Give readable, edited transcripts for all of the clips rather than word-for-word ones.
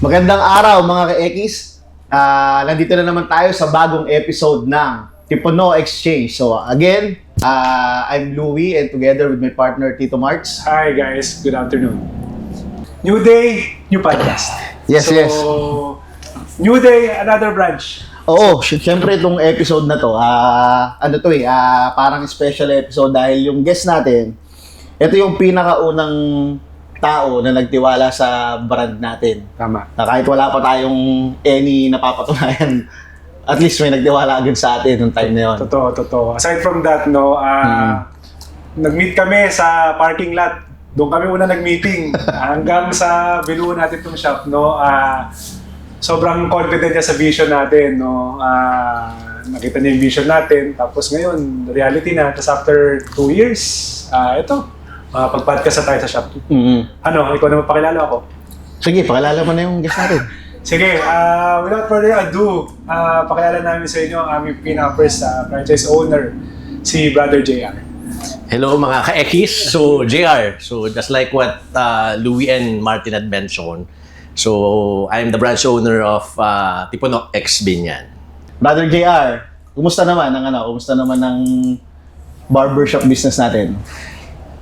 Magandang araw mga ka-Ekis. Nandito na naman tayo sa bagong episode ng Tipono Exchange. So again, I'm Louie and together with my partner Tito Marks. Hi guys, good afternoon. New day, new podcast. Yes, so, yes. New day, another branch. Oo, syempre itong episode na to, parang special episode dahil yung guest natin, ito yung pinakaunang tao na nagtiwala sa brand natin. Tama. Na kahit wala pa tayong any napapatunayan, at least may nagtiwala agad sa atin nung time na yun. Totoo. Aside from that, nag-meet kami sa parking lot. Doon kami una nag-meeting hanggang sa binuo natin itong shop, sobrang confident niya sa vision natin, nakita niya yung vision natin, tapos ngayon, reality na. Tapos after 2 years, pag-podcast na tayo sa shop. Ikaw na magpakilala ako? Sige, pakilala mo na yung guest natin. Sige, without further ado, pakilala namin sa inyo ang aming pinaka-first franchise owner, si Brother JR. Hello mga ka-Ekis. So, JR. So, just like what Louie and Martin had mentioned, so I'm the branch owner of Tipono X Binyan. Brother JR, kumusta naman ang barbershop business natin?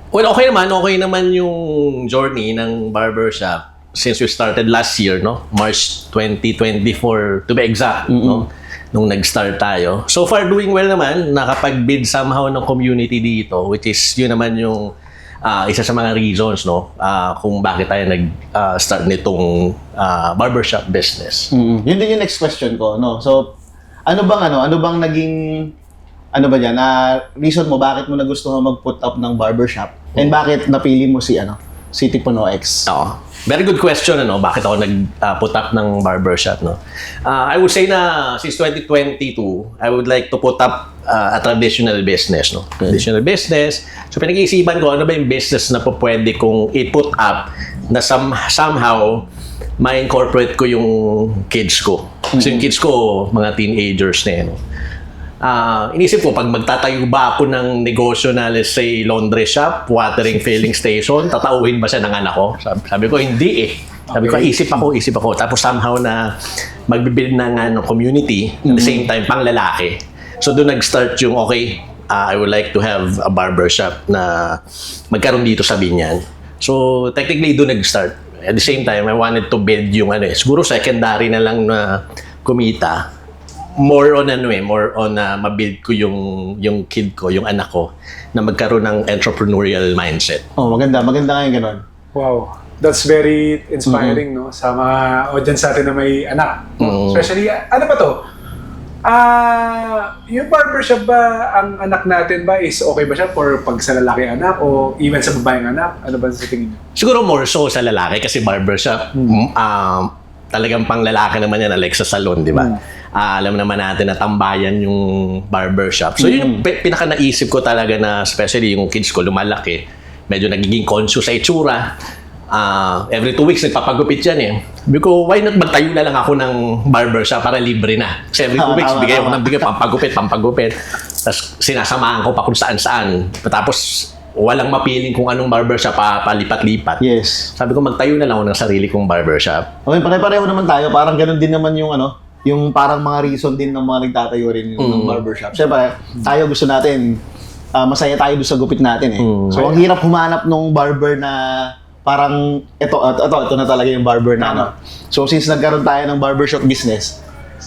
Well, okay naman yung journey ng barbershop since we started last year, no? March 2024 to be exact, no? Nung nag-start tayo. So far, doing well naman. Nakapag-build somehow ng community dito, which is yun naman yung isa sa mga reasons, no? Kung bakit tayo nag-start nitong barbershop business. Yun din yung next question ko, no? So, ano bang naging reason mo bakit mo nagustuhan mag-put up ng barbershop? And bakit napili mo si Tipono X? Oo. Very good question, bakit ako nag-put up ng barbershop, no? I would say na since 2022, I would like to put up a traditional business, no? Okay. Traditional business. So pinag-iisipan ko, ano ba yung business na pwede kong i-put up na somehow ma-incorporate ko yung kids ko. Kasi yung kids ko, mga teenagers na yan, no? Inisip ko, pag magtatayo ba ako ng negosyo na, let's say, laundry shop, watering filling station, tatauhin ba siya ng anak ko? Sabi ko, hindi eh. Sabi ko, isip ako. Tapos somehow na magbibuild ng community, at the same time, pang lalaki. So doon nag-start yung, I would like to have a barbershop na magkaroon dito sa Binyan. So technically, doon nag-start. At the same time, I wanted to build yung siguro secondary na lang na kumita. More on ma-build ko yung kid ko, yung anak ko, na magkaroon ng entrepreneurial mindset. Oh, maganda nga yung ganun. Wow, that's very inspiring, no? Sa mga audience natin na may anak. Especially, ano ba to? Yung barbershop ba, ang anak natin ba is okay ba siya for pag sa lalaki anak o even sa babaeng anak? Ano ba sa tingin niyo? Siguro more so sa lalaki kasi barbershop, talagang pang lalaki naman yan, like sa salon, di ba? Alam naman natin na tambayan yung barbershop. So yun yung pinaka-naisip ko talaga na especially yung kids ko lumalaki, medyo nagiging conscious sa itsura. Every 2 weeks nagpapagupit yan eh. Sabi ko, why not magtayo na lang ako ng barbershop para libre na? Kasi every 2 weeks bigay ako ng pampagupit. Tapos sinasamahan ko pa kung saan-saan. Tapos walang mapiling kung anong barbershop palipat-lipat. Yes. Sabi ko, magtayo na lang ako ng sarili kong barbershop. Okay, pare-pareho naman tayo. Parang ganun din naman yung yung parang mga reason din ng mga nagtatayo rin ng barbershop. Siyempre, tayo gusto natin, masaya tayo doon sa gupit natin eh. So, ang hirap humanap nung barber na parang, ito na talaga yung barber na So, since nagkaroon tayo ng barbershop business,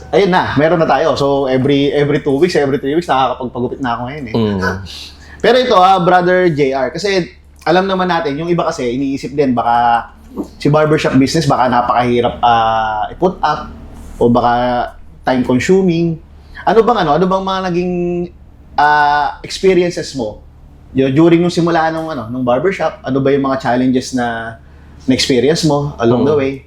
ayun na, meron na tayo. So, every 2 weeks, every 3 weeks, nakakapagpagupit na ako ngayon eh. Pero ito Brother JR, kasi alam naman natin, yung iba kasi iniisip din, baka si barbershop business, baka napakahirap i-put up, o baka time consuming. Ano bang mga naging experiences mo during nung simula nung barbershop? Ano ba yung mga challenges na experience mo along the way?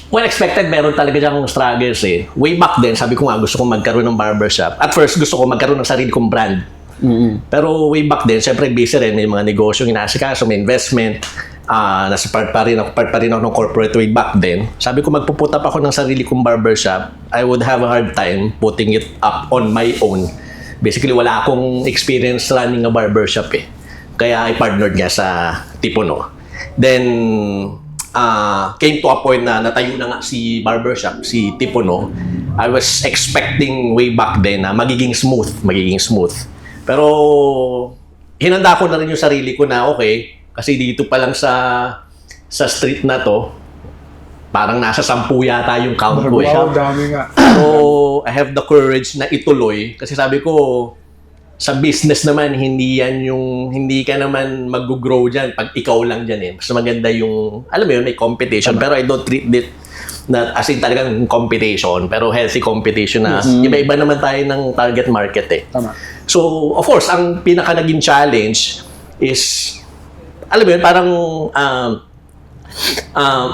Well, expected meron talaga diyang struggles eh. Way back then, sabi ko nga gusto kong magkaroon ng barbershop. At first, gusto ko magkaroon ng sarili kong brand. Pero way back then, syempre busy rin, may mga negosyong inaasikaso, may investment. Nasa part pa rin ako ng corporate way back then. Sabi ko, magpuput up ako ng sarili kong barbershop. I would have a hard time putting it up on my own. Basically, wala akong experience running a barbershop eh. Kaya I partnered nga sa Tipono. Then, came to a point na natayo na nga si barbershop, si Tipono, I was expecting way back then na magiging smooth. Pero hinanda ko na rin yung sarili ko na okay, kasi dito pa lang sa street na to, parang nasa 10 yata yung count ko. Wow, dami nga. So, I have the courage na ituloy kasi sabi ko, sa business naman, hindi ka naman mag-grow dyan pag ikaw lang dyan eh. Mas maganda yung, alam mo yun, may competition. Pero I don't treat it na as in talagang competition, pero healthy competition na iba-iba naman tayo ng target market eh. Tama. So, of course, ang pinaka naging challenge is, alam mo yun, parang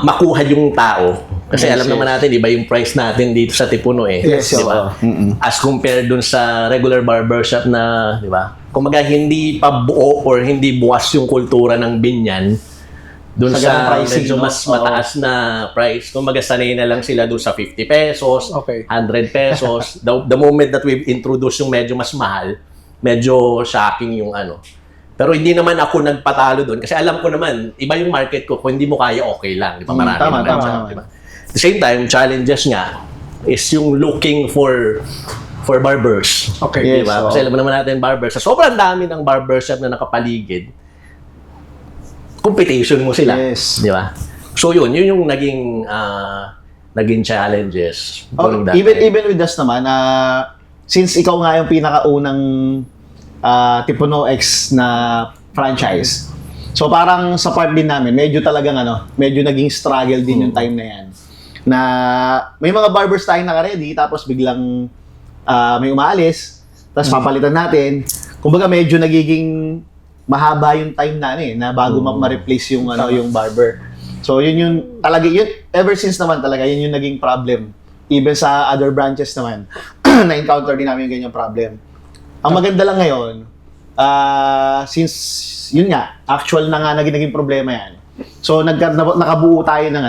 makuha yung tao. Kasi alam naman natin, iba yung price natin dito sa Tipono eh. Yes, di ba? As compared dun sa regular barbershop na, di ba? Kumaga hindi pa buo or hindi buwas yung kultura ng Binyan dun Sa sa ganung pricing, medyo no? mas mataas na price. Kumaga sanay na lang sila dun sa 50 pesos, Okay. 100 pesos. The moment that we've introduced yung medyo mas mahal, medyo shocking yung ano. Pero hindi naman ako nagpatalo doon kasi alam ko naman, iba yung market ko. Kung hindi mo kaya, okay lang. Di ba? Marami Tama, naman tama, siya, tama. di ba? At the same time, challenges nga is yung looking for barbers. Okay. Di ba? Yes, Kasi alam naman natin barbers. Sa sobrang dami ng barbershop na nakapaligid, competition mo sila. Yes. Di ba? So yun yung naging challenges. during that time. Even with us naman, since ikaw nga yung pinakaunang Tipono X na franchise, so parang sa part din namin, medyo talagang medyo naging struggle din yung time na yan. Na may mga barbers tayong naka-ready, tapos biglang may umaalis, tapos papalitan natin. Kumbaga medyo nagiging mahaba yung time na bago ma-replace yung yung barber. So yun talaga yun, ever since naman talaga yun yung naging problem. Even sa other branches naman, na-encounter din namin yung ganyang problem. Ang maganda lang ngayon, since yun nga, actual na nga naging problema yan. So nakabuo tayo ng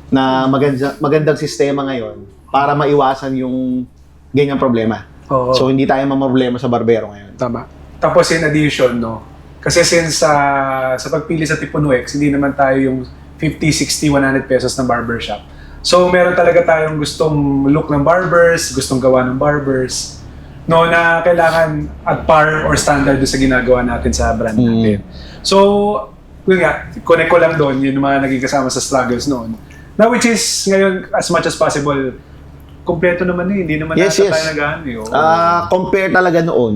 na magandang sistema ngayon para maiwasan yung ganyang problema. Oo. So hindi tayo mamroblema sa barbero ngayon. Tama. Tapos in addition, no, kasi since sa pagpili sa Tipono X, hindi naman tayo yung 50, 60, 100 pesos na barbershop. So meron talaga tayong gustong look ng barbers, gustong gawa ng barbers, no, na kailangan at par or standard doon sa ginagawa natin sa brand natin. So, yun nga, connect ko lang doon, yun yung mga naging kasama sa struggles noon. Now, which is, ngayon, as much as possible, kompleto naman hindi naman Yes, nasa yes. tayo nag-ano. Compare talaga noon,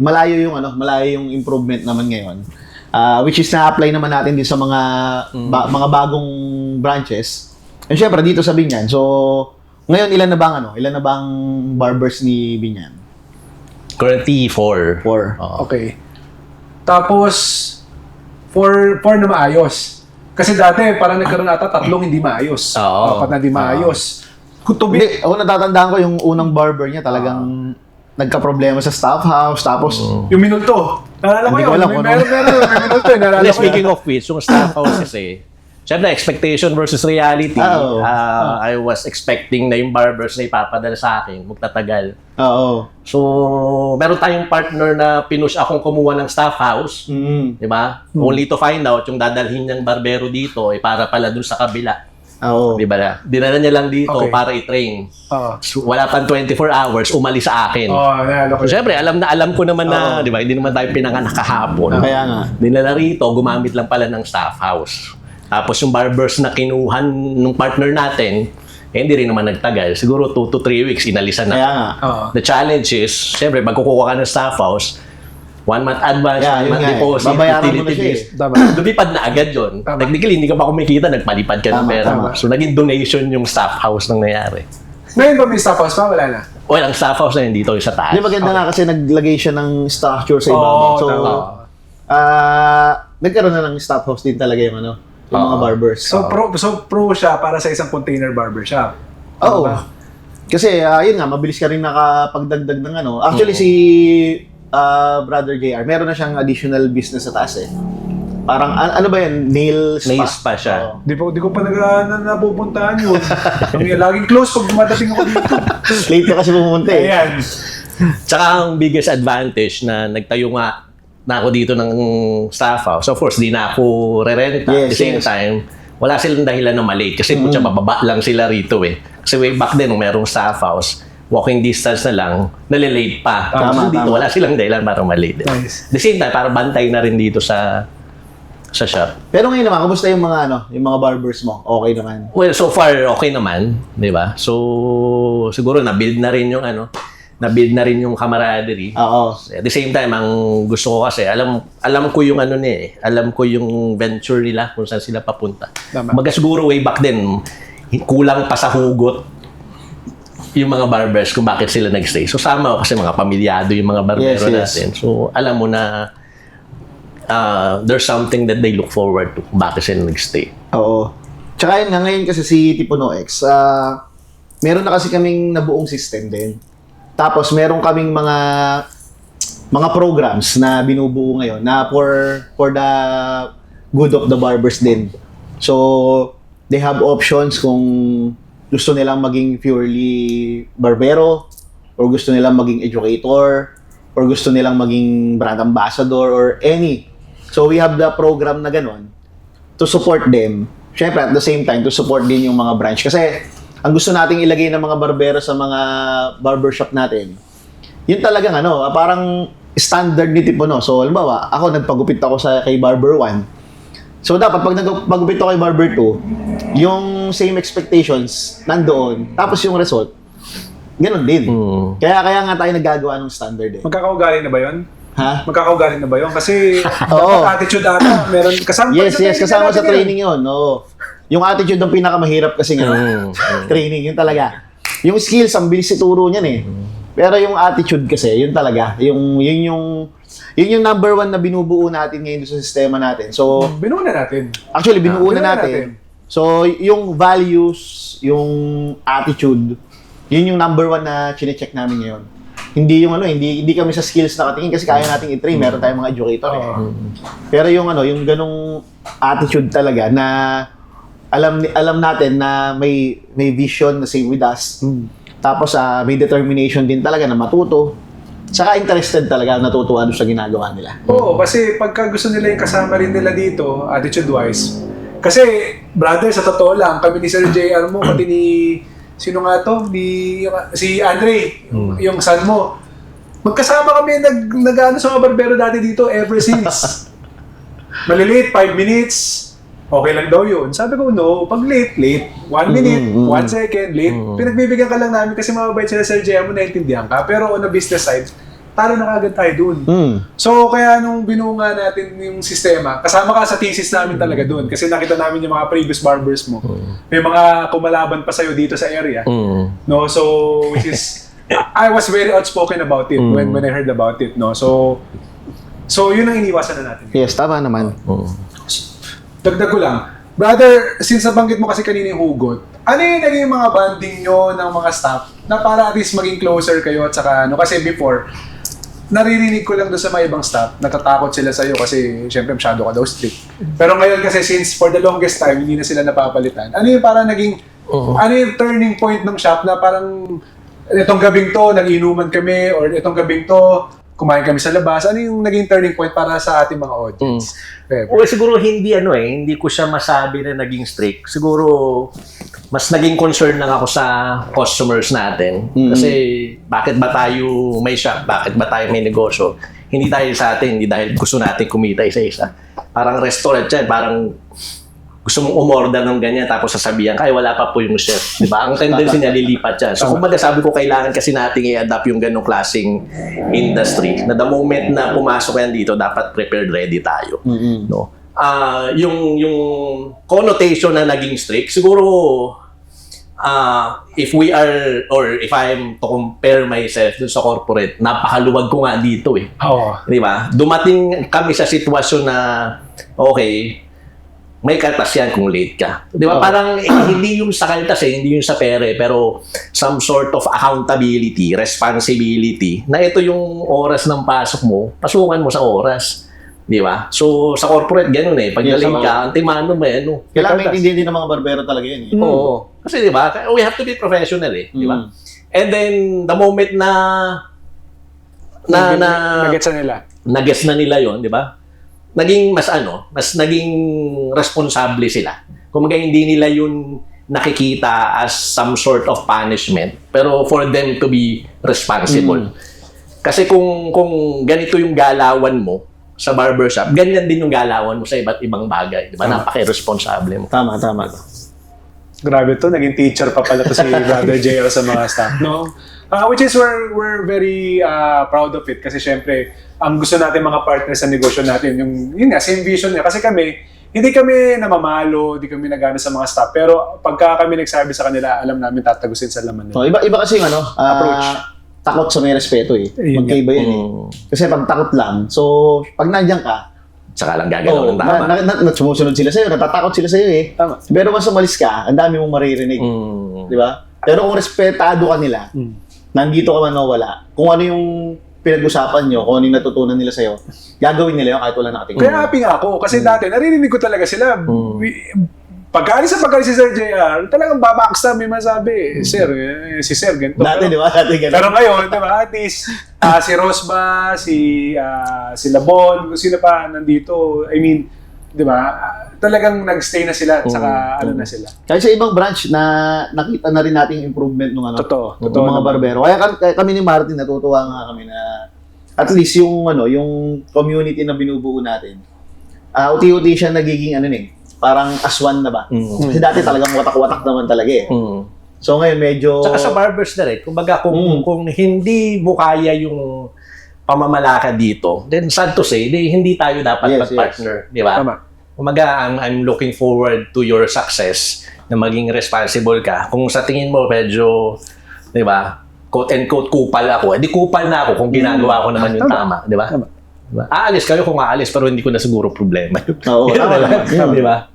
malayo yung improvement naman ngayon. Which is na-apply naman natin din sa mga bagong branches. And syempre dito sa Binyan. So ngayon ilan na bang barbers ni Binyan? Currently 4. 4. Okay. Tapos, for na maayos. Kasi dati, parang nagkaroon ata 3 hindi maayos. Oo. 4 na hindi maayos. Hindi, ako natatandaan ko yung unang barber niya talagang nagka-problema sa staff house, tapos Yung minulto. Naalala ko Hindi ko yun. alam kung ano. Meron. May minulto. Naalala ko yun. Speaking of which, yung staff houses syempre, expectation versus reality. Oo. I was expecting na yung barbers na ipapadala sa akin, magtatagal. oo. So, meron tayong partner na pinush akong kumuha ng staff house. Di ba? Only to find out yung dadalhin niyang barbero dito ay para pala dun sa kabila. Oo. Di ba? Dinala niya lang dito Okay. para i-train. Oo. So, wala pang 24 hours, umalis sa akin. Naalala ko So, yun. syempre, alam ko naman na, di ba, hindi naman tayo pinanganak kahapon. Kaya nga. Dinala rito, gumamit lang pala ng staff house. Tapos yung barbers na kinuhan ng partner natin, hindi rin naman nagtagal. Siguro 2 to 3 weeks, inalisan na. Kaya nga. Oo. The challenge is, syempre, pag kukuha ka ng staff house, 1 month advance, Yeah, 1 yun month nga eh. deposit, Babayaran mo utility na siya bills. Tama. Lumipad na agad yun. Tama. Technically, hindi ka pa kumikita, nagpalipad ka ng Tama, pera. tama. So, naging donation yung staff house nang nangyari. Ngayon ba may staff house pa? Wala na. Well, ang staff house na yun dito sa taas. Hindi maganda nga kasi naglagay siya ng structure sa ibabaw. Oo, So, tama. nagkaroon na ng staff house din talaga yung yung mga barbers. So pro siya para sa isang container barbershop. Oo. Diba? Kasi yun nga, mabilis ka rin nakapagdagdag ng Actually, si Brother JR, meron na siyang additional business sa taas eh. Parang, ano ba yan? Nail spa. Nail spa siya. Oo. Di ko pa napupuntahan yun. Laging close pag dumadating ako dito. Late ka kasi pumunta eh. Ayan. Tsaka ang biggest advantage na nagtayo nga na ako dito ng staff house. Of course, di na ako re-renta. At the same time, wala silang dahilan na malate. Kasi putya, bababa lang sila rito eh. Kasi way back then, nung merong staff house, walking distance na lang, nalilate pa. Tama, So, dito, tama. wala silang dahilan para malate. Nice. The same time, para bantay na rin dito sa shop. Pero ngayon naman, kumusta yung mga yung mga barbers mo? Okay naman. Well, so far, okay naman. Di ba? So, siguro na-build na rin yung na-build na rin yung camaraderie. Oo. At the same time, ang gusto ko kasi, alam ko yung alam ko yung venture nila, kung saan sila papunta. Tama. Siguro way back then, kulang pa sa hugot yung mga barbers kung bakit sila nagstay. So, sama kasi mga pamilyado yung mga barbero Yes. natin. So, alam mo na there's something that they look forward to kung bakit sila nagstay. Oo. Tsaka yun nga, ngayon kasi si Tipuno X, meron na kasi kaming nabuong system din. Tapos meron kaming mga programs na binubuo ngayon na for the good of the barbers din. So, they have options kung gusto nilang maging purely barbero, or gusto nilang maging educator, or gusto nilang maging brand ambassador, or any. So, we have the program na ganun to support them. Siyempre, at the same time, to support din yung mga branch. Kasi, ang gusto nating ilagay ng mga barbero sa mga barbershop natin, yun talagang parang standard ni Tipuno. So, halimbawa, ako nagpagupit ako kay Barber 1. So, dapat pag nagpagupit ako kay Barber 2, yung same expectations nandoon. Tapos yung result, ganun din. Kaya nga tayo naggagawa ng standard eh. Magkakaugali na ba yun? Ha? Magkakaugali na ba yun? Kasi Oo. dapat attitude ata, meron kasama Yes, kasama sa natin training yun. Oo. Yung attitude ang pinakamahirap kasi nga. Training, yun talaga. Yung skills, ang bilis ituro niyan eh. Pero yung attitude kasi, yun talaga. Yun yung number one na binubuo natin ngayon sa sistema natin. So, Binuo na natin. actually, binuo na binuo natin. So, yung values, yung attitude, yun yung number one na chine-check namin ngayon. Hindi yung hindi kami sa skills nakatingin kasi kaya nating i-train, meron tayong mga educator eh. Pero yung yung ganung attitude talaga na alam natin na may vision na same with us. Tapos may determination din talaga na matuto. Saka interested talaga natutuwa doon sa ginagawa nila. Oo, kasi pagka gusto nila yung kasama rin nila dito, attitude-wise. Kasi, brother, sa totoo lang, kami ni Sir JR mo, pati ni, sino nga to? Si Andre, yung son mo. Magkasama kami, nag-ano sa mga barbero dati dito ever since. Malilate, 5 minutes, okay lang daw yun. Sabi ko, no, pag late, 1 minute, 1 second, late. Pinagbibigyan ka lang namin kasi mababait sila Sir JR mo, naintindihan ka. Pero on the business side, talo na kagad tayo dun. So, kaya nung binuo nga natin yung sistema, kasama ka sa thesis namin talaga dun. Kasi nakita namin yung mga previous barbers mo. May mga kumalaban pa sa'yo dito sa area. No, so, which is, I was very outspoken about it when I heard about it. No, so yun ang iniwasan na natin. Yes, tama naman. Dagdag ko lang. Brother, since nabanggit mo kasi kanina yung hugot, ano yung naging mga bonding nyo ng mga staff na para at least maging closer kayo at saka kasi before, naririnig ko lang doon sa mga ibang staff, natatakot sila sa'yo kasi syempre masyado ka daw strict. Pero ngayon kasi since for the longest time, hindi na sila napapalitan, ano yung parang naging, ano yung turning point ng shop na parang itong gabing to, nag-inuman kami, or itong gabing to, kumain kami sa labas, ano yung naging turning point para sa ating mga audience? Well, siguro hindi ko siya masabi na naging strict. Siguro, mas naging concern lang ako sa customers natin. Kasi, bakit ba tayo may shop? Bakit ba tayo may negosyo? Hindi dahil sa atin, hindi dahil gusto natin kumita isa-isa. Parang restaurant yan, parang gusto mong umorder ng ganyan tapos sasabihan ka, wala pa po yung chef. Diba? Ang tendency niya, lilipat yan. So, kumbaga sabi ko, kailangan kasi natin i-adapt yung ganong klaseng industry na the moment na pumasok yan dito, dapat prepared ready tayo. No? Yung connotation na naging strict, siguro, if we are, or if I'm to compare myself dun sa corporate, napakaluwag ko nga dito eh. Oo. Diba? Dumating kami sa sitwasyon na, okay, may kaltas yan kung late ka. Di ba? Parang hindi yung sa kaltas hindi yung sa pere, pero some sort of accountability, responsibility, na ito yung oras ng pasok mo, pasukan mo sa oras. Di ba? So, sa corporate, ganun eh. Pag late ka, antimano mo Kailangan maintindihan din ng mga barbero talaga yun eh. Oo. Kasi di ba, we have to be professional eh. Di ba? And then, the moment na Nagets na nila. na-guess na nila yon, di ba? Naging mas naging responsable sila. Kumbaga hindi nila yun nakikita as some sort of punishment, pero for them to be responsible. Kasi kung ganito yung galawan mo sa barbershop, ganyan din yung galawan mo sa iba't ibang bagay, di ba? Napaka-irresponsable mo. Tama. Grabe to, naging teacher pa pala to si Brother JL sa mga staff, no? Which is we're very proud of it kasi syempre, ang gusto natin mga partners sa negosyo natin, yun nga, same vision niya. Kasi hindi kami namamalo, hindi kami nagano sa mga staff, pero pagka kami nagsabi sa kanila, alam namin tatagusin sa laman nila. So, iba kasi yung Approach. takot sa may respeto eh. Ayun Magkaiba yan eh. Kasi pag takot lang, so pag nandiyan ka, Saka lang gagalaw ng tama. sumusunod sila sa'yo, natatakot sila sa'yo eh. Tama. Pero once umalis ka, ang dami mong maririnig. Di ba? Pero kung respetado ka nila, nandito ka man o wala, kung ano yung pinag-usapan nyo, kung ano yung natutunan nila sa'yo, gagawin nila yun kahit wala nakatingin. Kaya happy nga ako kasi dati naririnig ko talaga sila. Pagkalis si Sir JR, talagang babackstab may masabi. Sir, si Sir ganito. Dati, di ba? Dati ganun. Pero ngayon, di ba, at least, si Rosba, si Labon, kung sino pa nandito, I mean, di ba, talagang nagstay na sila at saka na sila. Kaya sa ibang branch na nakita na rin natin yung improvement ng Totoo ng mga barbero. Kaya kami ni Martin natutuwa nga kami na at least yung yung community na binubuo natin. Unti-unti siya nagiging parang aswan na ba? Kasi dati talagang watak-watak naman talaga eh. So ngayon medyo Saka sa barbers na rin, kumbaga kung hindi mo kaya yung pamamalakad dito, then sad to say, hindi tayo dapat mag-partner, di ba? Tama. Kumaga, I'm looking forward to your success na maging responsible ka. Kung sa tingin mo medyo, di ba, quote-and-quote kupal ako, di kupal na ako kung ginagawa ko naman yung tama, di ba? Diba? Aalis kayo kung aalis, pero hindi ko na siguro problema. Oo, di ba?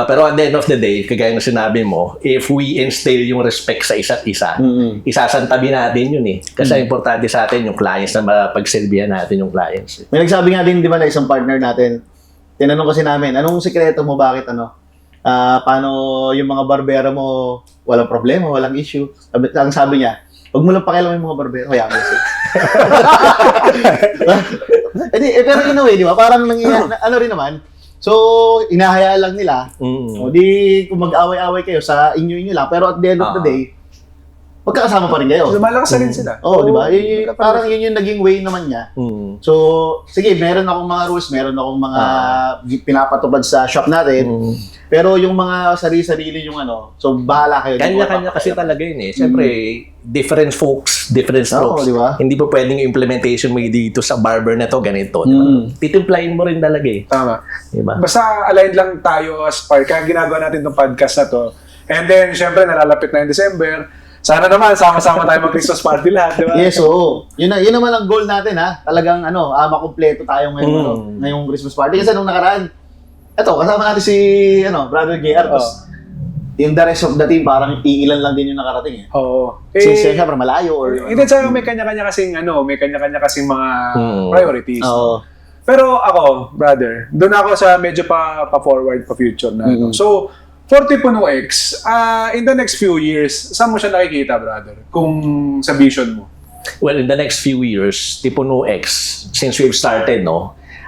Pero at the end of the day, kagaya ng sinabi mo, if we instill yung respect sa isa't isa, isasantabi natin yun eh. Kasi importante sa atin yung clients na mapagsilbihan natin yung clients. May nagsabi nga din, di ba, na isang partner natin, tinanong kasi namin, anong sikreto mo, bakit paano yung mga barbero mo walang problema, walang issue? Ang sabi niya, huwag mo lang pakialam yung mga barbero, kaya mo sila. Pero in a way, di ba, parang rin naman, so, inahayaan lang nila. O di, kung mag-away-away kayo sa inyo lang. Pero at the end of the day, magkakasama pa rin kayo. Lumalakas rin sila. Oo, di ba? Parang yun yung naging way naman niya. So, sige, meron akong mga rules, meron akong mga pinapatupad sa shop natin. Pero yung mga sarili-sarili yung so bahala kayo. Kanya-kanya kasi talaga yun eh. Siyempre, different folks, different strokes. Oo, di ba? Hindi po pwedeng yung implementation mo dito sa barber na to, ganito. Diba? Titimplahin mo rin talaga eh. Tama. Diba? Basta aligned lang tayo as part. Kaya ginagawa natin itong podcast na to. And then, syempre, nalalapit na yung December. Sana naman, sama-sama tayo mag-Christmas party lahat, di ba? Yes, oo. Yun naman ang goal natin, ha? Talagang, makumpleto tayo ngayon, ngayong Christmas party. Kasi nung nakaraan, kasama natin si, Brother JR. Yung the rest of the team, parang iilan lang din yung nakarating, eh. Oo. Since syempre malayo or... Hindi, saka may kanya-kanya kasing, mga priorities. Oo. Pero ako, brother, doon ako sa medyo pa-forward, pa-future na. So, for Tipuno X, in the next few years, saan mo siya nakikita, brother? Kung sa vision mo? Well, in the next few years, Tipuno X, since we've started,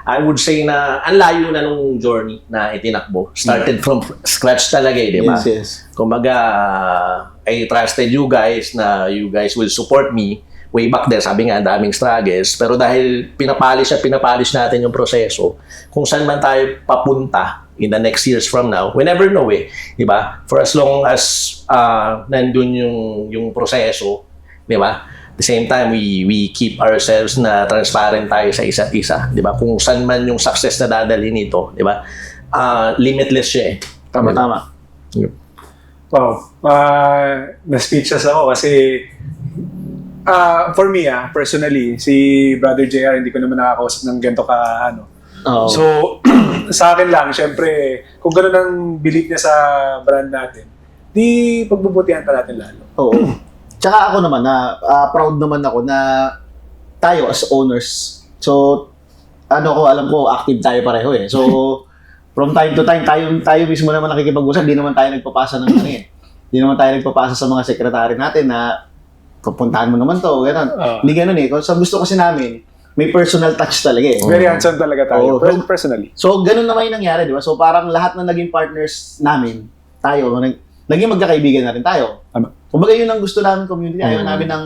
I would say na ang layo na nung journey na itinakbo. Started from scratch talaga di ba? Yes. Kumbaga, I trusted you guys na you guys will support me. Way back then, sabi nga, daming struggles. Pero dahil pinapalis natin yung proseso, kung saan man tayo papunta in the next years from now, we never know eh. Di ba? For as long as nandun yung proseso, di ba? At the same time, we keep ourselves na transparent tayo sa isa't isa. Di ba? Kung saan man yung success na dadalhin nito, di ba? Limitless siya eh. Tama. Yep. Wow. Na-speechless ako kasi for me, personally, si Brother JR, hindi ko naman nakakausap ng ganito ka, Oo. So, sa akin lang, syempre, kung gano'n ang belief niya sa brand natin, di pagbubutihan pa natin lalo. Oo. Tsaka ako naman, proud naman ako na tayo as owners. So, alam ko, active tayo pareho eh. So, from time to time, tayo mismo naman nakikipag-usap. Di naman tayo nagpapasa ng Di naman tayo nagpapasa sa mga sekretary natin na pupuntahan mo naman to, gano'n. Hindi gano'n eh. Gusto kasi namin, may personal touch talaga eh. Very hands-on talaga tayo. Oo. Personally. So, ganun naman yung nangyari, di ba? So, parang lahat na naging partners namin, tayo, naging magkakaibigan na rin tayo. Tama. Kumbaga yun ang gusto namin community. Ayaw namin ng,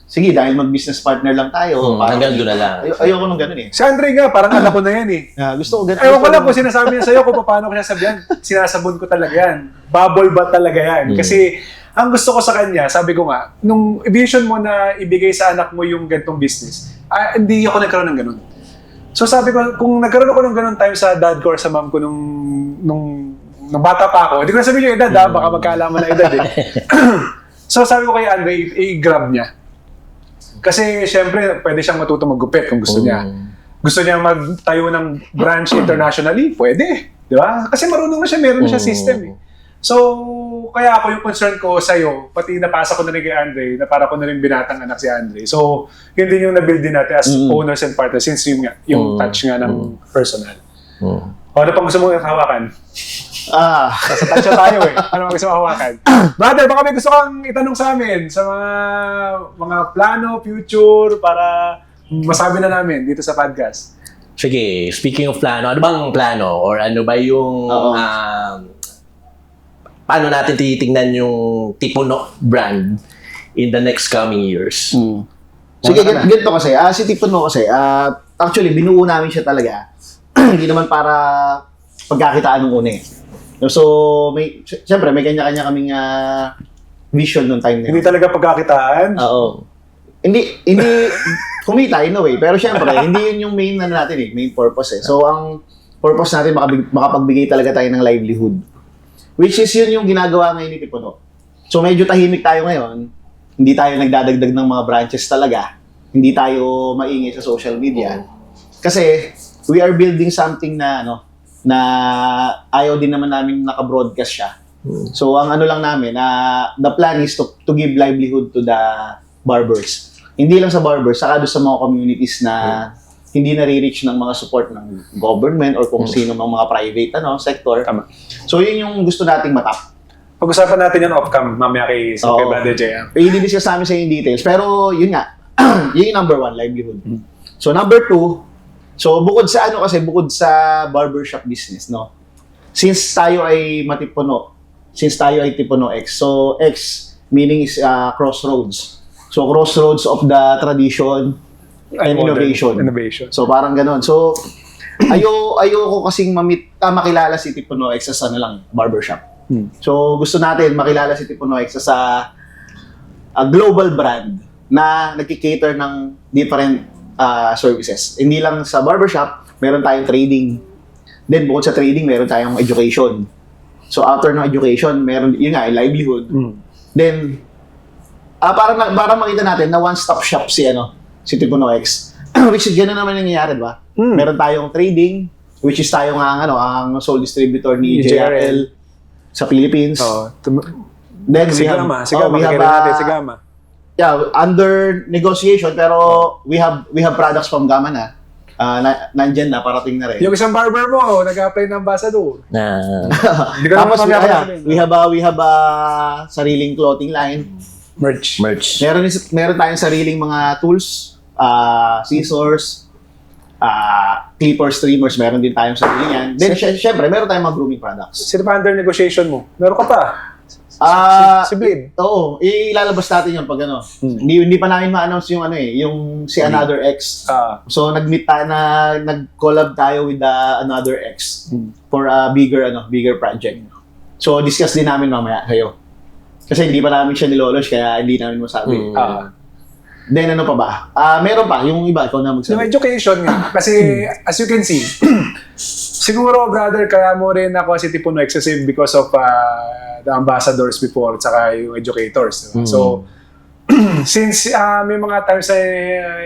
sige, dahil mag-business partner lang tayo. Parang, Hanggang doon na lang. Ayoko nung ganun eh. Si Andre nga, parang anak ko na yan eh. Gusto ko ganun. Ewan ko lang kung sinasabi niya sa'yo kung paano ko sinasabihan. Sinasabon ko talaga yan. Bubble ba talaga yan? Kasi ang gusto ko sa kanya, sabi ko nga, nung vision mo na ibigay sa anak mo yung gantong business, hindi ako nagkaroon ng ganun. So sabi ko, kung nagkaroon ako ng ganun time sa dad ko or sa mom ko nung bata pa ako, hindi ko na sabihin yung edad baka magkaalaman na edad eh. So sabi ko kay Andre, i-grab niya. Kasi syempre, pwede siyang matutong maggupit kung gusto niya. Gusto niya magtayo ng branch internationally? Pwede. Di ba? Kasi marunong na siya, meron na siya system eh. So, kaya ako yung concern ko sa'yo, pati napasa ko na rin kay Andre, na para ko na rin binatang anak si Andre. So, yun din yung nabuild din natin as owners and partners since yung touch nga ng personal. O, ano pang gusto mong hawakan? Sa touch tayo eh. Ano pang gusto mong hawakan? Brother, baka may gusto kang itanong sa amin sa mga plano, future, para masabi na namin dito sa podcast. Sige, speaking of plano, ano bang plano? Or ano ba yung... paano natin titingnan yung Tipuno brand in the next coming years? Sige, ganito kasi. Si Tipuno kasi, actually, binuo namin siya talaga. Hindi naman para pagkakitaan ng una eh. So, siyempre, may kanya-kanya kaming vision nung time na yun. Hindi talaga pagkakitaan? Oo. Hindi, kumita in a way. Pero siyempre, hindi yun yung main natin eh, main purpose eh. So, ang purpose natin, makapagbigay talaga tayo ng livelihood. Which is yun yung ginagawa ngayon ni Tipuno. So medyo tahimik tayo ngayon. Hindi tayo nagdadagdag ng mga branches talaga. Hindi tayo maingay sa social media. Kasi we are building something na na ayaw din naman namin naka-broadcast siya. So ang ano lang namin, the plan is to give livelihood to the barbers. Hindi lang sa barbers, saka doon sa mga communities na hindi nare-reach ng mga support ng government or kung sino mga private sector. Tama. So yun yung gusto nating matap. Pag-usapan natin yung off-cam mamaya kay Brother Jay. I-discuss namin sa yung details. Pero yun nga, yun yung number 1, livelihood. So number 2, so bukod sa barbershop business, since tayo ay Matipuno, since tayo ay Tipuno X, so X meaning is crossroads. So crossroads of the tradition and innovation. So parang gano'n. So ayoko kasing makilala si Tipuno X as barbershop. So gusto natin makilala si Tipuno X as a global brand na nagki-cater ng different services. Hindi lang sa barbershop, meron tayong trading. Then bukod sa trading, meron tayong education. So after ng education, meron yun nga, livelihood. Then para makita natin na one-stop shop si Tipuno X. Which is gano'n naman nangyayari, diba? Meron tayong trading, which is tayo nga ang sole distributor ni JRL sa Philippines. Then Sigama, Sigama. Yeah, under negotiation, pero we have products from Gama na. Nandyan na, parating na rin. Yung isang barber mo, nag-apply ng ambassador. Hindi ko Tapos naman we have a sariling clothing line. Merch. Meron tayong sariling mga tools, scissors, clippers, trimmers, meron din tayong sarili yan. Then, syempre, meron tayong mga grooming products. Sino pa under negotiation mo? Meron ka pa? Si Blade? Oo, ilalabas natin yun pag Hindi pa namin ma-announce yung yung si Another X. So, nag-collab tayo with Another X for a bigger project. So, discuss din namin mamaya kayo. Kasi hindi pa namin siya nilolosh, kaya hindi namin masabi. Then ano pa ba? Meron pa, yung iba, ikaw na magsabi. Yung education nga. Kasi, as you can see, siguro, brother, kaya mo rin ako si Tipuno X kasi because of the ambassadors before, tsaka yung educators. Diba? So, since may mga times na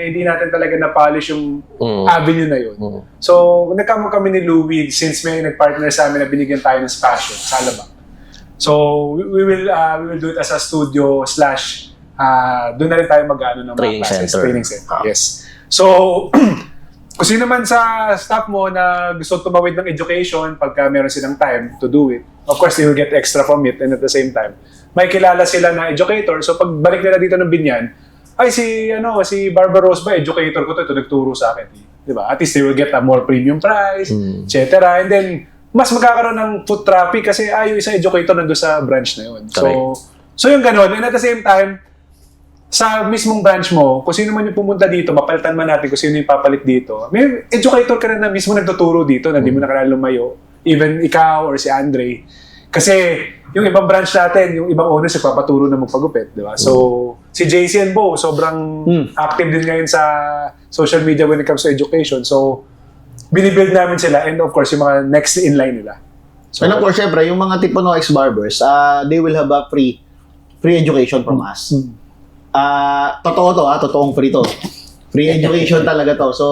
hindi natin talaga na-polish yung avenue na yun. So, nagkamo kami ni Louie since may nag-partner sa amin na binigyan tayo ng spasyo sa Alabang. So, we will do it as a studio / doon na rin tayo mag-ano ng training center. Yes. So, kung sino man sa staff mo na gusto tumawid ng education pagka meron silang time to do it, of course, they will get extra from it and at the same time, may kilala sila na educator. So, pag balik nila dito ng Binyan, ay si Barbara Rose ba, educator ko ito nagturo sa akin. Di ba? At least they will get a more premium price, etc. And then, mas magkakaroon ng foot traffic kasi yung isang educator nandun sa branch na yun. So yung ganun. And at the same time, sa mismong branch mo, kung sino man yung pumunta dito, mapalitan man natin kung sino yung papalit dito. May educator ka na mismo nagtuturo dito na hindi mo na kailangan lumayo. Even ikaw or si Andre. Kasi yung ibang branch natin, yung ibang owners nagpapaturo na magpagupit, di ba? So, si JC and Bo, sobrang active din ngayon sa social media when it comes to education. So, binibuild namin sila and of course, yung mga next in line nila. So, and of course, syempre, yung mga tipo no ex-barbers, they will have a free education from us. Totoo to, totoong free to. Free education talaga to. So,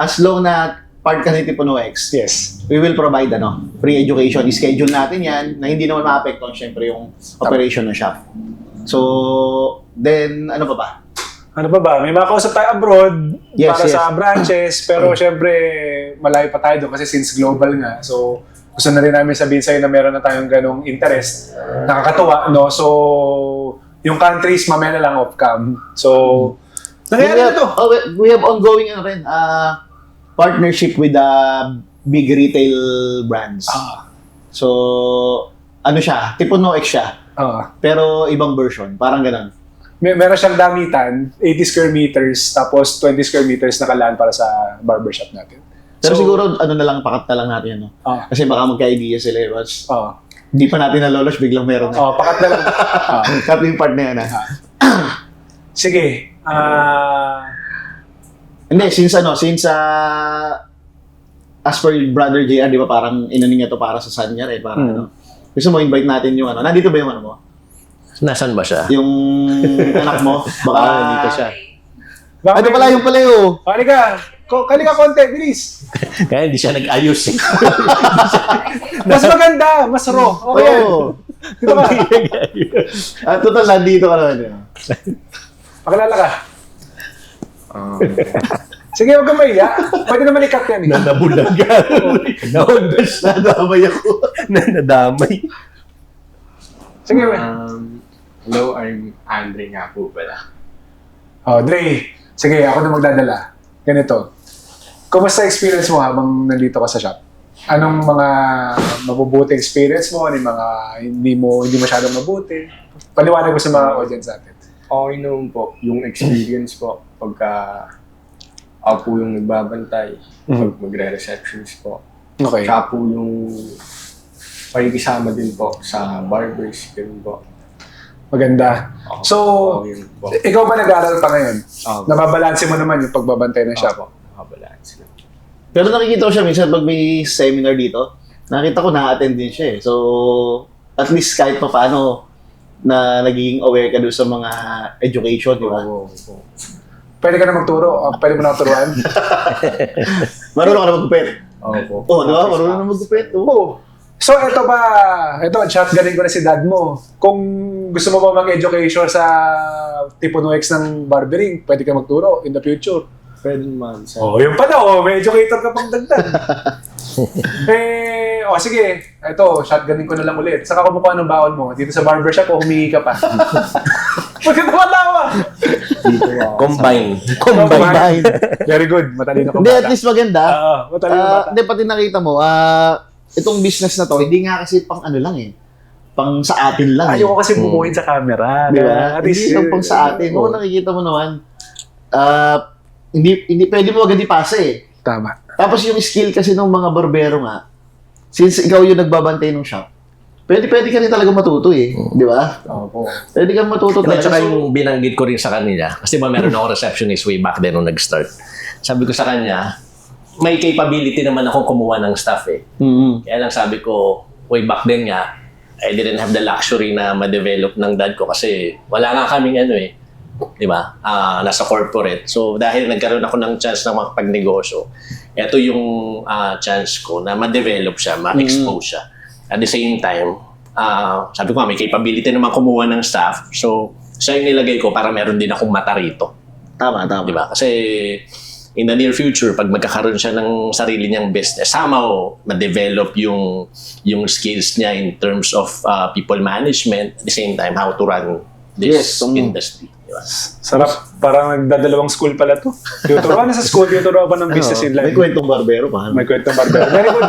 as long na part ka ni tipo no ex, yes. we will provide free education. I-schedule natin yan na hindi naman maapektuhan syempre yung operation ng shop. So, then, ano pa ba? Ano ba? May mga kausap tayo abroad para sa branches, pero syempre, malayo pa tayo doon kasi since global nga. So, gusto na rin namin sabihin sa'yo na meron na tayong ganong interest. Nakakatuwa, no? So, yung countries, mamaya na lang off-cam. So, nangyayari na to. We have ongoing partnership with big retail brands. So, ano siya? Tipo no ex siya. Pero ibang version. Parang ganun. Meron siyang damitan, 80 square meters, tapos 20 square meters na kalaan para sa barbershop natin. Pero siguro, na lang, pakat na lang natin, ano? Kasi baka magka-idea sila, mas hindi pa natin nalolosh, biglang meron na. Pakat na lang. Cut yung part na yan, Sige. Hindi, since as per brother JR, di ba, parang inanin niya to para sa son niya, parang gusto mo invite natin yung nandito ba yung mo? Nasaan ba siya? Yung anak mo, baka nandito siya. Ano pala yung palayo? Kali ka konti, bilis. Kaya hindi siya nag-ayos. Mas maganda, mas raw. Okay yan. Dito ka. Total, nandito ka naman. Pakilala ka. Sige, huwag kang mahiya. Pwede naman i-cut yan. Nanabulag ka. Nadamay ako. Nadamay. Sige, hello, I'm Andre nga po pala. Dre. Sige, ako na magdadala. Ganito. Kumusta experience mo habang nandito ka sa shop? Anong mga mabubuti experience mo? Anong mga hindi masyadong mabuti? Paliwanag ko sa mga audience natin. Okay naman po, yung experience po pagka ako po yung nagbabantay, pag magre-receptions po. Okay. Tsaka po yung pakikisama din po sa barbers, ganun po. Maganda. So, yun po. ikaw ba nag-aaral pa ngayon? Nababalanse mo naman yung pagbabantay ng shop? Nakabalance lang. Pero nakikita ko siya minsan pag may seminar dito, nakita ko na-attend din siya So, at least kahit pa paano na nagiging aware ka doon sa mga education, di ba? Pwede ka na magturo? Pwede mo na turuan? Marunong ka na magkupit? Opo. Di ba? Marunong na magkupit. So, ito, shotgunin ko na si dad mo. Kung gusto mo ba mag-education sa tipo no X ng barbering, pwede ka magturo in the future. Pwede naman. Yun pala, may educator ka pang dagdag. Sige, ito, shotgunin ko na lang ulit. Saka kumukuha ng baon mo, dito sa barbershop o humingi ka pa. Huwag ka tumatawa! Combine. Very good, matalino ka Hindi, bata. at least maganda. Matalino ka bata. Hindi, pati nakita mo, itong business na to, hindi nga kasi pang pang sa atin lang. Ayoko kasi bumuhin sa camera. Di ba? Hindi lang pang sa atin. Kung nakikita mo naman, hindi pwede mo agad ipasa Tama. Tapos yung skill kasi ng mga barbero nga, since ikaw yung nagbabantay ng shop, pwede ka rin talaga matuto Di ba? Opo. Pwede kang matuto At talaga. saka yung binanggit ko rin sa kanila, kasi meron ako receptionist way back then nung nag-start. Sabi ko sa kanya, may capability naman akong kumuha ng staff Kaya lang sabi ko, way back then nga, I didn't have the luxury na ma-develop ng dad ko kasi wala nga kaming di ba? Nasa corporate. So dahil nagkaroon ako ng chance na makapag-negosyo, ito yung chance ko na ma-develop siya, ma-expose siya. At the same time, sabi ko may capability naman kumuha ng staff. So siya yung nilagay ko para meron din akong mata rito. Tama. Di ba? Kasi in the near future, pag magkakaroon siya ng sarili niyang business, somehow ma-develop yung skills niya in terms of people management, at the same time, how to run this industry. Sarap. Parang nagdadalawang school pala to. Tuturuan na sa school, tuturuan pa ng business in life. May kwentong barbero pa. May kwentong barbero. Very good.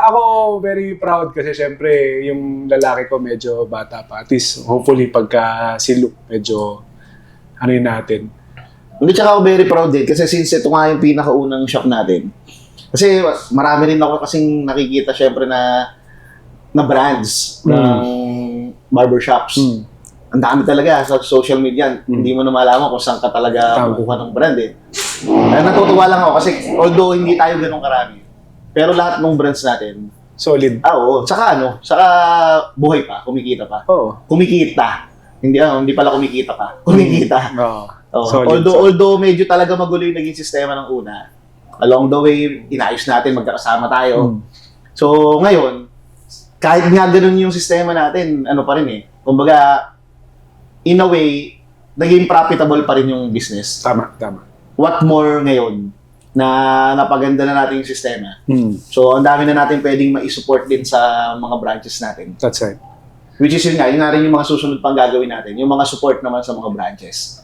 Ako very proud kasi syempre yung lalaki ko medyo bata pa. At least hopefully pagka si Luke medyo ano yun natin. Hindi, tsaka ako very proud din kasi since ito nga yung pinakaunang shop natin. Kasi marami rin ako kasing nakikita syempre na brands ng barbershops. Ang dami talaga sa social media. Hindi mo na malaman kung saan ka talaga kukuha ng brand eh. Kaya natutuwa lang ako kasi although hindi tayo ganun karami, pero lahat ng brands natin, Solid. oo. Saka buhay pa, kumikita pa. Oo. Kumikita. Hindi pala kumikita pa. Kumikita. Oo. Oo. Solid, Although medyo talaga magulo yung naging sistema ng una, along the way, inayos natin, magkakasama tayo. So, ngayon, kahit nga ganun yung sistema natin, ano pa rin eh. Kumbaga, in a way, naging profitable pa rin yung business. Tama. What more ngayon na napaganda na natin yung sistema. So, ang dami na natin pwedeng ma-support din sa mga branches natin. That's right. Which is yun nga rin yung mga susunod pang gagawin natin. Yung mga support naman sa mga branches.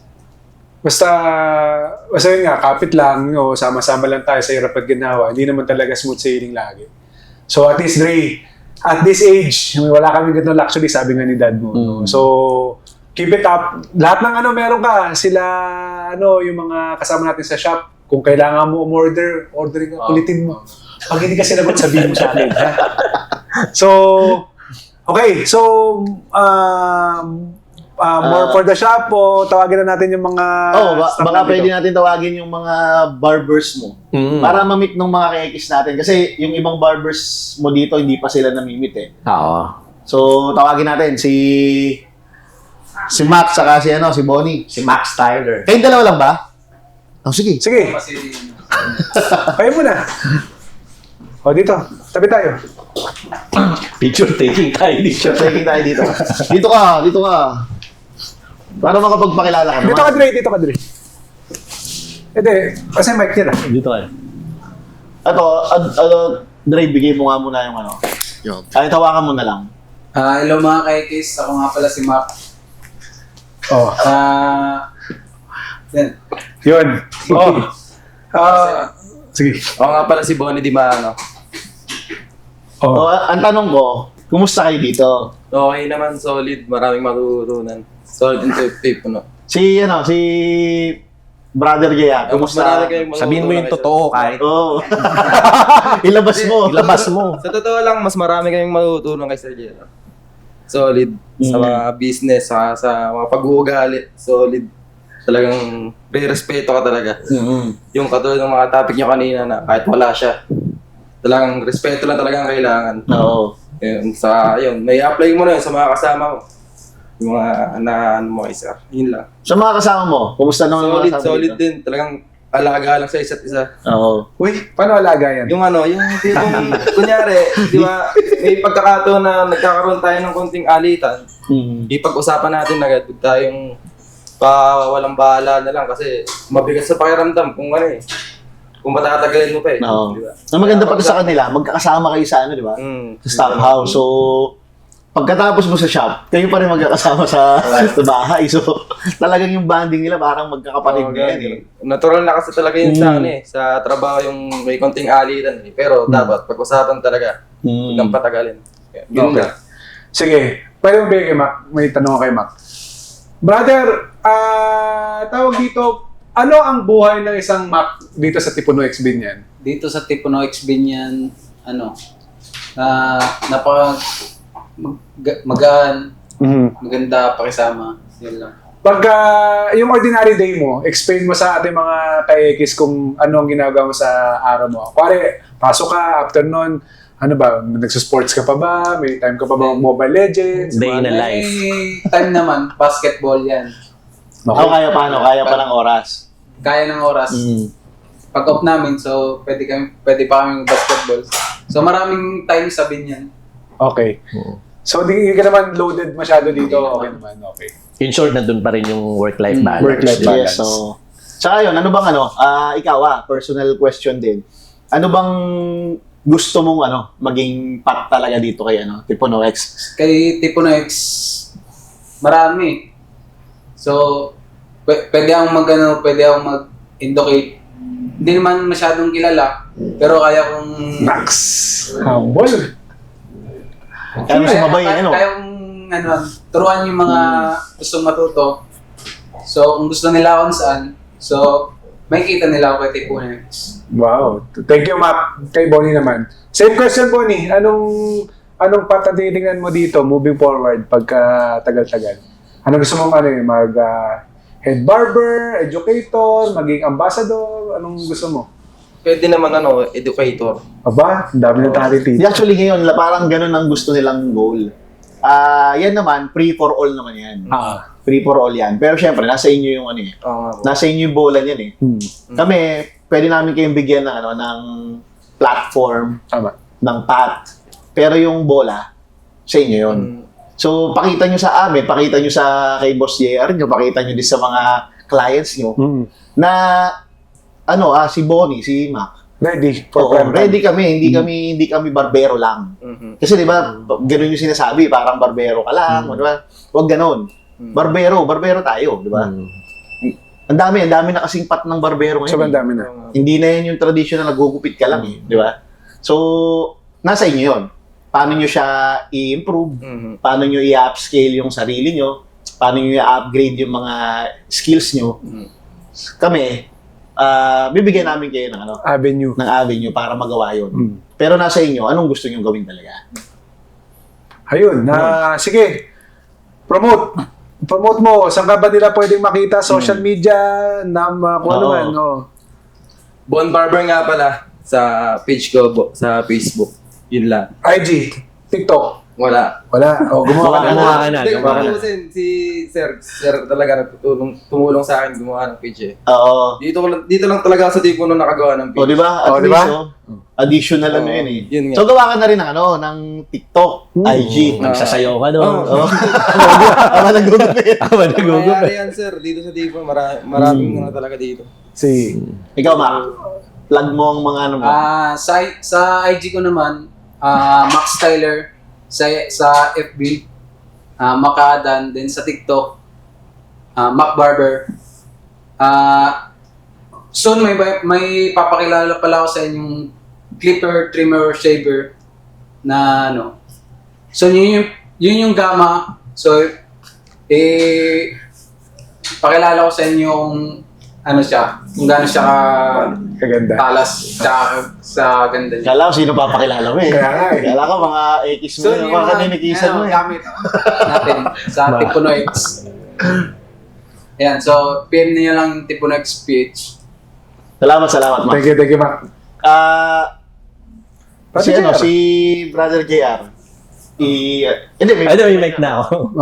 Basta yun nga, kapit lang, o sama-sama lang tayo sa hirap at ginawa. Hindi naman talaga smooth sailing lagi. So at least, Dre, at this age, wala kami ganun luxury, sabi nga ni dad mo. No? So, keep it up. Lahat ng meron ka. Sila, yung mga kasama natin sa shop, kung kailangan mo ordering ka, ulitin mo. Pag hindi ka sinagot, sabihin mo sa akin. Ha? So, okay. So, more for the shop o tawagin na natin yung mga staff baka natin pwede dito. natin tawagin yung mga barbers mo para ma-meet ng mga ka-ekis natin. Kasi yung ibang barbers mo dito, hindi pa sila na-meet eh. Oo. So, tawagin natin si Max saka si Bonnie. Si Max Tyler. Kayong dalawa lang ba? Oh, sige. Sige. Kayo muna. O, dito. Tabi tayo. Picture taking tayo dito. Checking tayo dito. Dito ka. Para makapagpakilala ka naman. Dito ka, Dre. Hindi. Kasi mic nila. Dito ka. Ito, Dre, bigay mo nga muna yung Ay, tawakan mo na lang. Hello mga kaikis, ako nga pala si Mac. Oh. Yan. Yun. Oh. Sige. Ako nga pala si Bonnie Di Maano. Oh, ang tanong ko, kumusta kayo dito? Okay naman, solid. Maraming matutunan. Solid and effective, no? Si Brother Gaya, kumusta? Marami kayong matutunan Sabihin mo yung kaysa- totoo kahit Oo. Ilabas mo. ilabas mo. Sa totoo lang, mas marami kayong matutunan kay Sir Jero. Solid. Sa mga business, sa mga pag-uugali. Solid. Talagang respeto ka talaga. Yung katulad ng mga topic nyo kanina na kahit wala siya, talagang respeto lang talaga ang kailangan. Oo. Yun, may apply mo na yun sa mga kasama mo. Yung mga ano mo kay sir. Yun lang. Sa mga kasama mo, kumusta naman Solid, mga kasama solid dito? din. Talagang alaga lang sa isa't isa. Oo. Uy, paano alaga yan? Yung kunyari, di ba, may pagkakataon na nagkakaroon tayo ng konting alitan. Ipag-usapan natin agad. Huwag tayong walang bahala na lang kasi mabigat sa pakiramdam kung kung matatagalin mo pa eh. Oo. Di ba? Ang maganda pa sa kanila, magkakasama kayo sa di ba? Sa staff house. So, pagkatapos mo sa shop, kayo pa rin magkakasama sa bahay. So, talagang yung bonding nila parang magkakapatid na yan eh. Natural na kasi talaga yun sa trabaho yung may konting alitan eh. Pero dapat pag-usapan talaga. Huwag kang patagalin. Ganun Okay. lang. Sige. Pwede mo ba kay Mac? May tanong ako kay Mac. Brother, tawag dito, ano ang buhay ng isang Mac dito sa Tipuno X Binyan? Dito sa Tipuno X Binyan, magaan, maganda pakisama, yun lang. Pagka yung ordinary day mo, explain mo sa ating mga kayekis kung ano ang ginagawa mo sa araw mo. Pare, pasok ka, afternoon, nagsusports ka pa ba? May time ka pa ba Mobile Legends? Day na Mga- life. Time naman, basketball yan. Ako kaya paano? Kaya pa ng oras. Kaya ng oras. Pag off namin, so pwede pa kaming basketball. So maraming time sa Binyan. Okay. So, di ka naman loaded masyado dito. Okay naman, okay. In short, nandun pa rin yung work-life balance. Work-life balance. Yes, so... Tsaka yun, ano bang ikaw personal question din. Ano bang gusto mong maging pat talaga dito kay Tipuno X? Kay Tipuno X, marami. So, pwede akong pwede akong mag-indicate. Hindi naman masyadong kilala, pero kaya kong... Max! Humble! Kaya mo sumabay, ano? Kaya kong, turuan yung mga gustong matuto. So, kung gusto nila kung saan, so, makikita nila ako kay Tipuno X. Wow. Thank you, Mac. Kay Bonnie naman. Same question, Bonnie. Anong patatitingnan mo dito moving forward pagka tagal-tagal? Ano gusto mong head barber, educator, maging ambassador? Anong gusto mo? Pwede naman educator. Aba, ang dami ng talent dito. Actually ngayon, parang ganun ang gusto nilang goal. Yan naman, free for all naman yan. Free for all yan. Pero syempre, nasa inyo yung nasa inyo yung bola yan eh. Kami, pwede namin kayong bigyan ng ng platform, Tama. ng path. Pero yung bola, sa inyo yun. So, pakita nyo sa amin, pakita nyo sa kay Boss JR nyo, pakita nyo din sa mga clients nyo na si Bonnie, si Mac. Ready Oo, for prime time. ready kami, hindi kami barbero lang. Kasi 'di ba, ganoon yung sinasabi, parang barbero ka lang, 'di ba? Huwag ganoon. Barbero tayo, 'di ba? Ang dami na kasing pat ng barbero ngayon. Sobrang dami na. Hindi na 'yan yung traditional na nagugupit ka lang, 'di ba? So, nasa inyo 'yon. Paano nyo siya i-improve? Paano nyo i-upscale yung sarili nyo? Paano nyo i-upgrade yung mga skills nyo? Kami, bibigyan namin kayo ng avenue para magawa yun. Pero nasa inyo, anong gusto nyo gawin talaga? Ayun, sige. Promote mo. Saan ka ba nila pwedeng makita? Social media, kung ano man. Bon Barber nga pala sa page ko sa Facebook. Yun lang. IG, TikTok. Wala. Gumawa ka na. Gumawa ka na. Si Sir talaga tumulong sa akin gumawa ng page eh. Oo. Dito lang talaga sa Tipuno nakagawa ng page. O, di ba? At least, additional yun eh. Yun nga. So, gawa ka na rin ng TikTok, IG. Magsasayaw ka doon. Ama nagugupit. Mangyayari yan, Sir. Dito sa Tipuno, maraming talaga dito. Ikaw, Mac, plug mo ang mga Sa IG ko naman, Max Tyler sa FB, Makadan, then sa TikTok, Mac Barber. Soon may papakilala pala ako sa inyong clipper, trimmer, shaver na So yun yung Gamma. So pakilala ko sa inyo kung gaano siya Kaganda. talas sa ganda niya. Kala ko sino papakilala mo eh. Kala ko mga X mo yung mga kaninikisan mo eh. Gamit natin sa Tipuno X. Ayan, so PM niyo lang yung Tipuno X PH. Salamat, Mac. Thank you, Mac. Si Brother JR. Hindi, May mic na ako.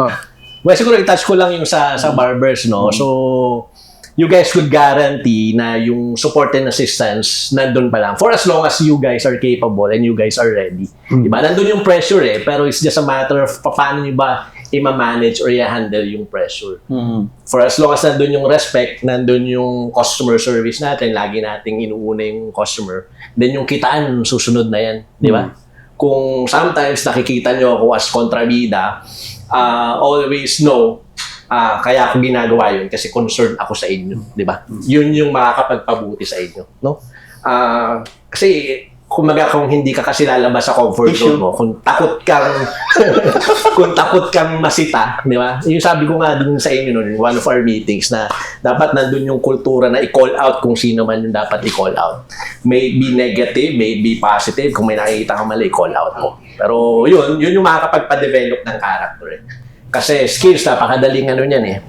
Well, siguro i-touch ko lang yung sa barbers, no? So, you guys could guarantee na yung support and assistance nandun pa lang for as long as you guys are capable and you guys are ready. Diba? Nandun yung pressure pero it's just a matter of paano nyo ba i-manage or i-handle yung pressure. For as long as nandun yung respect, nandun yung customer service natin, lagi nating inuuna yung customer, then yung kitaan, susunod na yan. Di ba? Kung sometimes nakikita nyo ako as kontrabida, always know kaya ako ginagawa yun kasi concerned ako sa inyo, di ba? Yun yung makakapagpabuti sa inyo, no? Kasi kung hindi ka kasi lalabas sa comfort zone mo, kung takot kang masita, di ba? Yung sabi ko nga dun sa inyo noon, one of our meetings na dapat nandun yung kultura na i-call out kung sino man yung dapat i-call out. May be negative, may be positive, kung may nakikita ka mali, i-call out mo. Pero yun yung makakapagpa-develop ng character eh. Kasi skills, napakadaling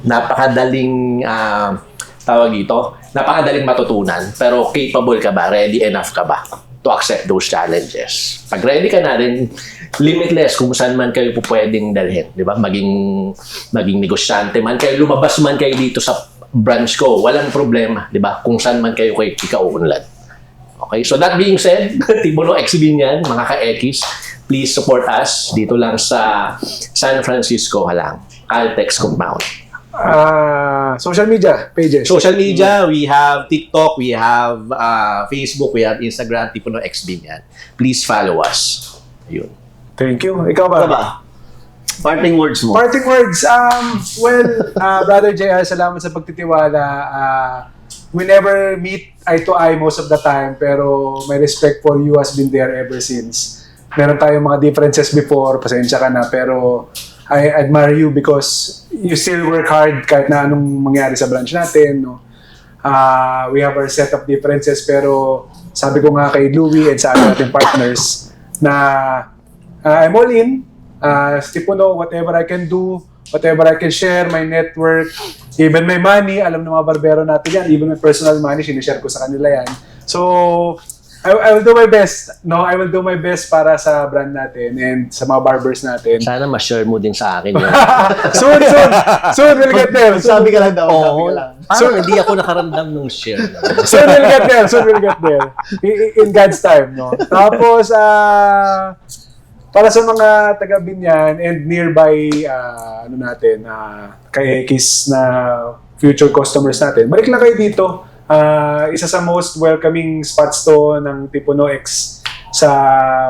napakadaling napakadaling matutunan. Pero capable ka ba? Ready enough ka ba to accept those challenges? Pag ready ka na rin, limitless kung saan man kayo pwedeng dalhin. Di ba? Maging negosyante man kayo, lumabas man kayo dito sa branch ko, walang problema. Di ba? Kung saan man kayo ika-unlad. Okay, so that being said, Tipuno XB yan, mga ka-Ekis, please support us dito lang sa San Francisco lang, Caltex Compound. Social media pages. Social media, we have TikTok, we have Facebook, we have Instagram, Tipuno XB yan. Please follow us. Ayun. Thank you. Ikaw ba? Parting words mo. Parting words. Brother JR, salamat sa pagtitiwala. We never meet eye to eye most of the time, pero my respect for you has been there ever since. Meron tayong mga differences before, pasensya ka na, pero I admire you because you still work hard kahit na anong mangyari sa branch natin. No? We have our set of differences, pero sabi ko nga kay Louie and sa ating partners na I'm all in. Tipuno, whatever I can do, whatever I can share, my network, even my money, alam ng mga barbero natin yan, even my personal money, sinishare ko sa kanila yan. So, I will do my best. No, I will do my best para sa brand natin and sa mga barbers natin. Sana ma-share mo din sa akin yun. Soon we'll get there. Sabi ka lang daw, sabi Oo. ka lang. Parang hindi ako nakaramdam ng share. Soon we'll get there. In God's time, no. Tapos para sa mga taga Binyan and nearby kay X na future customers natin, balik lang kayo dito. Isa sa most welcoming spots to ng Tipuno X sa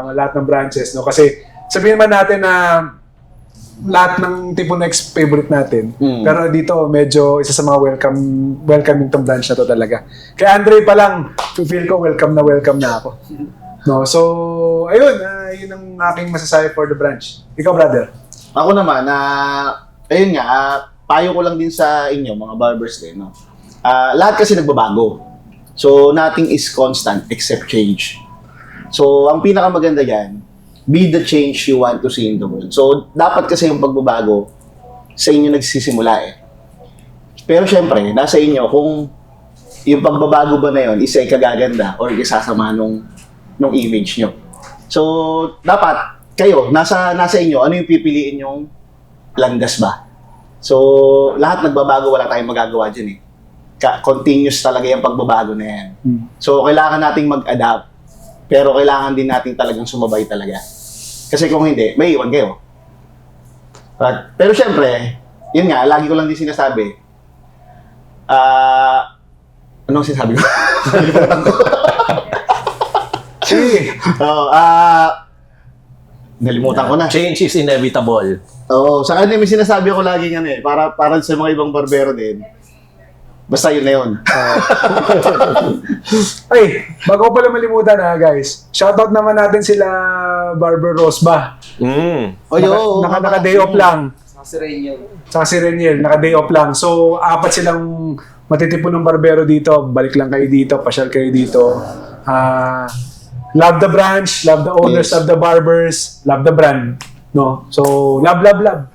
lahat ng branches, no? Kasi sabihin man natin na lahat ng Tipuno X favorite natin. Pero dito medyo isa sa mga welcoming tong branch na to talaga. Kay Andre pa lang, feel ko welcome na ako. No, so ayun, yun ang aking masasabi for the branch. Ikaw, brother? Ako naman, ayun nga, payo ko lang din sa inyo, mga barbers din, no? Lahat kasi nagbabago. So, nothing is constant except change. So, ang pinakamaganda yan, be the change you want to see in the world. So, dapat kasi yung pagbabago sa inyo nagsisimula eh. Pero syempre, nasa inyo kung yung pagbabago ba na yun isa ay kagaganda or isasama nung image nyo. So, dapat kayo, nasa inyo, ano yung pipiliin yung landas ba? So, lahat nagbabago, wala tayong magagawa dyan eh. Continuous talaga yung pagbabago na yan. So, kailangan nating mag-adapt. Pero kailangan din natin talagang sumabay talaga. Kasi kung hindi, may iwan kayo. Pero syempre, yun nga, lagi ko lang din sinasabi. Anong sinasabi ko? Nalimutan ko. Nalimutan ko na. Change is inevitable. Oo, sa kanya may sinasabi ako lagi nga eh. Para sa mga ibang barbero din. Basta yun na yun. Ay, bago ko pala malimutan guys. Shoutout naman natin sila Barber Rosba. Naka-day off lang. Saka si Reniel, naka-day off lang. So, 4 silang matitipon ng barbero dito. Balik lang kayo dito, pasyal kayo dito. Love the branch, love the owners, love the barbers, love the brand. No? So, love.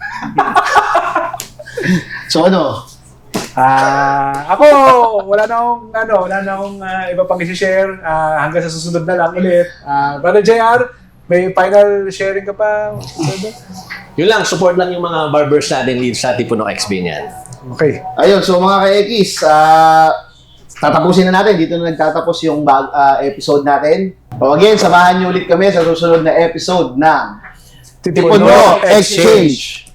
So ako, wala na akong iba pang i-share. Hanggang sa susunod na lang ulit. Brother JR, may final sharing ka pa? Yun lang, support lang yung mga barbers natin dito sa Tipuno X Binyan. Okay. ayun, so mga ka-Ekis, tatapusin na natin. Dito na nagtatapos yung episode natin. So again, samahan niyo ulit kami sa susunod na episode ng Tipuno Exchange.